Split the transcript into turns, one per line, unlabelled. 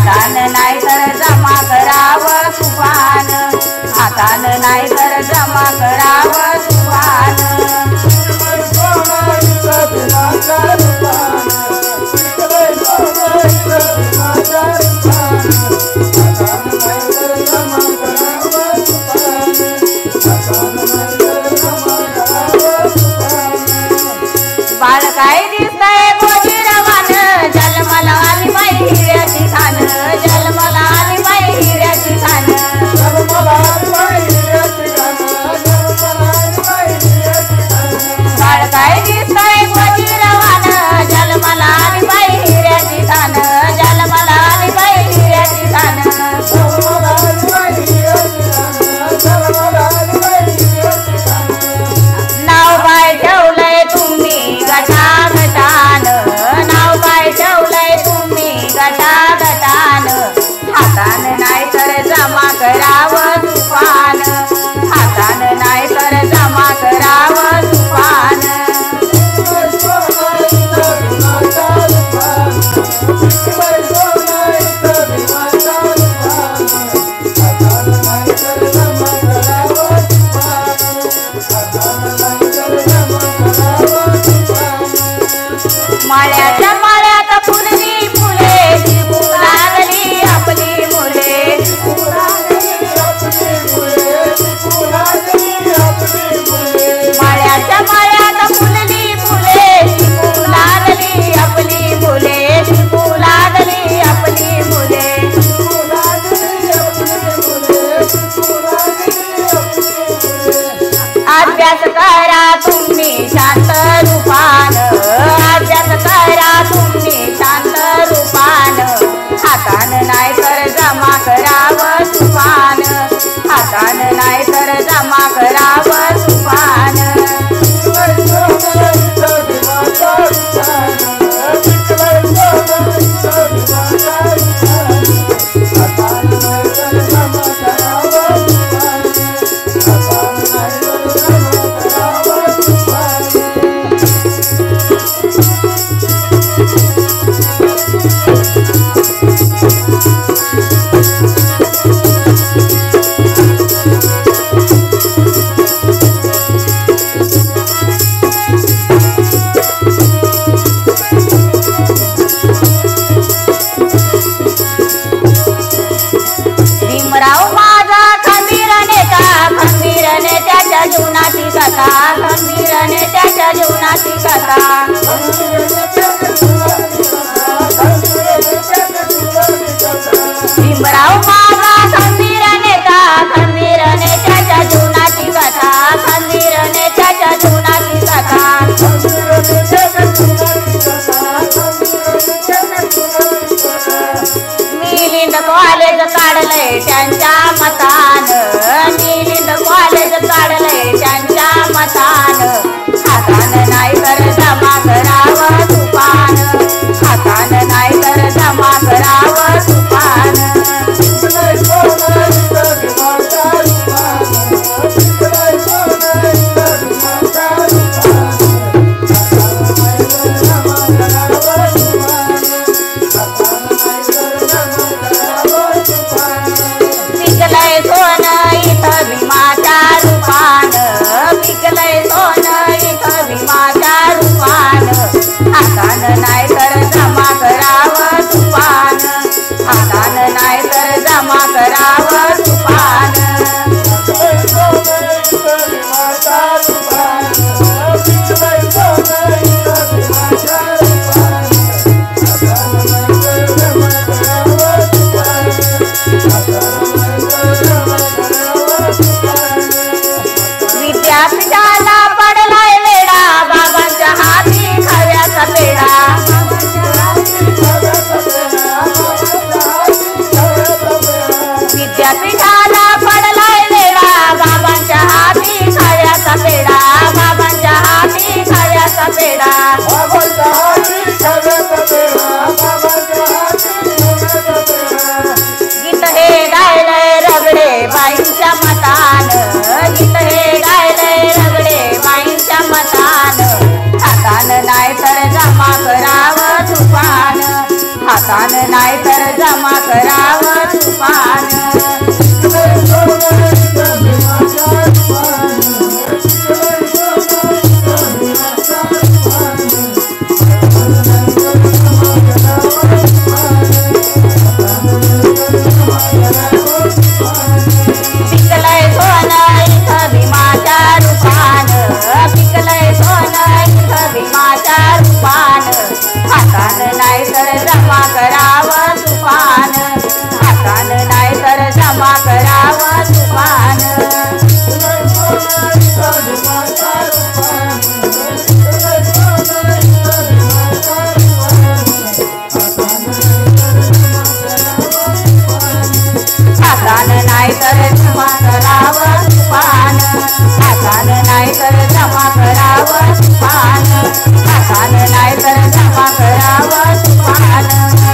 हातानं नाही तर जमा करावं तुफान, हातानं नाही तर जमा करावं तुफान. बाळ काय दिसतंय गोजीरवान, जन्माला आली बाई हिऱ्याची खान, जन्माला आली बाई हिऱ्याची खान. बाळ काय दिसतंय गोजीरवान, जन्माला आली बाई हिऱ्याची खान, जन्माला आली बाई हिऱ्याची खान. नाव काय ठेवलंय तुम्ही गटागटान, नाव काय ठेवलंय तुम्ही गटागटान. हातानं नाही तर जमा करावं तुफान, हातानं नाही तर जमा करावं तुफान. माळ्याच्या माळ्यात फुलली फुले, टिपू लागली आपली मुले. माळ्याच्या माळ्यात फुलली फुले, टिपू लागली आपली मुले, टिपू लागली आपली मुले. अभ्यास करा तुम्ही शांत रूपान, अभ्यास करा तुम्ही शांत रूपान. हातानं नाही तर जमा करावं तुफान, हातानं नाही तर जमा करावं तुफान. भीमराव माझा खंबीर नेता, खंबीर नेत्याच्या जीवनाची कथा, खंबीर नेत्याच्या जीवनाची कथा. भीमराव माझा खंबीर नेता, खंबीर नेत्याच्या जीवनाची कथा, खंबीर नेत्याच्या जीवनाची कथा. मिलिंद कॉलेज काढलंय त्यांच्या मतान, मिलिंद कॉलेज काढलंय त्यांच्या मतान. हातानं नाही तर जमा करावं तुफान, हातानं नाही तर जमा करावं तुफान. पिकलंय सोनं इथं भीमाच्या रूपान, पिकलंय सोनं इथं भीमाच्या रूपान. हातानं नाही तर जमा करावं तुफान, हातानं नाही तर जमा करावं तुफान. विद्यापीठाला पडलाय वेडा, बाबांच्या हाती खव्याचा पेढा. विद्यापीठाला पडलाय वेडा, बाबांच्या हाती खव्याचा पेढा, बाबांच्या हाती खव्याचा पेढा. गीत हे गायलंय रगडे बाईंच्या मतान, गीत हे गायलंय रगडे हातानं नाही तर जमा करावं तुफान हातानं नाही तर जमा करावं तुफान हातानं नाही तर जमा करावं तुफान